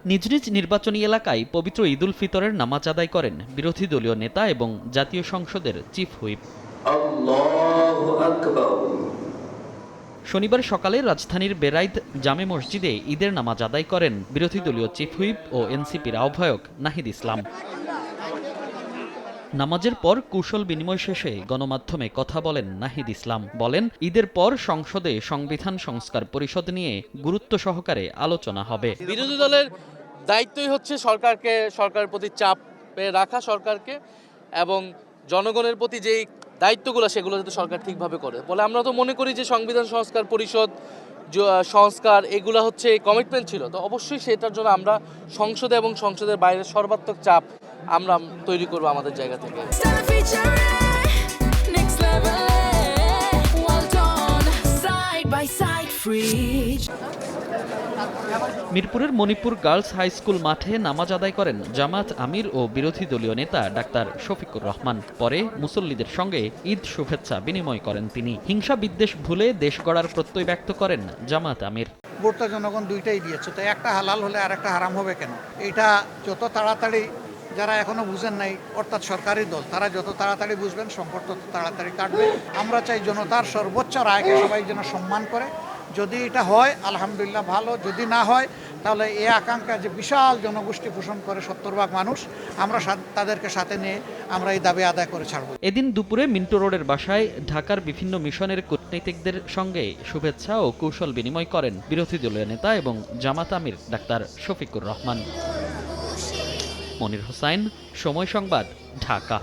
নিজ নিজ নির্বাচনী এলাকায় পবিত্র ঈদুল ফিতরের নামাজ আদায় করেন বিরোধী দলীয় নেতা এবং জাতীয় সংসদের চিফ হুইপ। শনিবার সকালে রাজধানীর বেরাইদ জামে মসজিদে ঈদের নামাজ আদায় করেন বিরোধী দলীয় চিফ হুইপ ও এনসিপির আহ্বায়ক নাহিদ ইসলাম। নামাজের পর কুশল বিনিময় শেষে গণমাধ্যমে কথা বলেন নাহিদ ইসলাম। বলেন, ঈদের পর সংসদে সংবিধান সংস্কার পরিষদ নিয়ে গুরুত্ব সহকারে আলোচনা হবে। বিরোধী দলের দায়িত্বই হচ্ছে সরকারের প্রতি চাপে রাখা সরকারকে, এবং জনগণের প্রতি যেই দায়িত্বগুলো সেগুলো যাতে সরকার ঠিকভাবে করে। বলে আমরা তো মনে করি যে সংবিধান সংস্কার পরিষদ সংস্কার এগুলো হচ্ছে কমিটমেন্ট ছিল, তো অবশ্যই সেটার জন্য আমরা সংসদে এবং সংসদের বাইরে সর্বাত্মক চাপ আমরা তৈরি করব আমাদের জায়গা থেকে। মিরপুরের মণিপুর গার্লস হাই স্কুল মাঠে নামাজ আদায় করেন জামাত আমির ও বিরোধী দলীয় নেতা ডাক্তার শফিকুর রহমান। পরে মুসল্লিদের সঙ্গে ঈদ শুভেচ্ছা বিনিময় করেন তিনি। হিংসা বিদ্বেষ ভুলে দেশ গড়ার প্রত্যয় ব্যক্ত করেন জামাত আমির। ভোটটা জনগণ দুইটাই দিয়েছে, তো একটা হালাল হলে আর একটা হারাম হবে কেন? এটা যত তাড়াতাড়ি, যারা এখনো বুঝেন নাই অর্থাৎ সরকারি দল, তারা যত তাড়াতাড়ি বুঝবেন সংকট তত তাড়াতাড়ি কাটবে। আমরা চাই জনতার সর্বোচ্চ রায়কে সবাই যেন সম্মান করে। যদি এটা হয় আলহামদুলিল্লাহ ভালো, যদি না হয় তাহলে এই আকাঙ্ক্ষা যে বিশাল জনগোষ্ঠী পোষণ করে 70% মানুষ, আমরা তাদেরকে সাথে নিয়ে আমরা এই দাবি আদায় করে ছাড়ব। এদিন দুপুরে মিন্টো রোডের বাসায় ঢাকার বিভিন্ন মিশনের কূটনীতিকদের সঙ্গে শুভেচ্ছা ও কৌশল বিনিময় করেন বিরোধী দলীয় নেতা এবং জামাত আমির ডাক্তার শফিকুর রহমান। মনির হোসাইন, সময় সংবাদ, ঢাকা।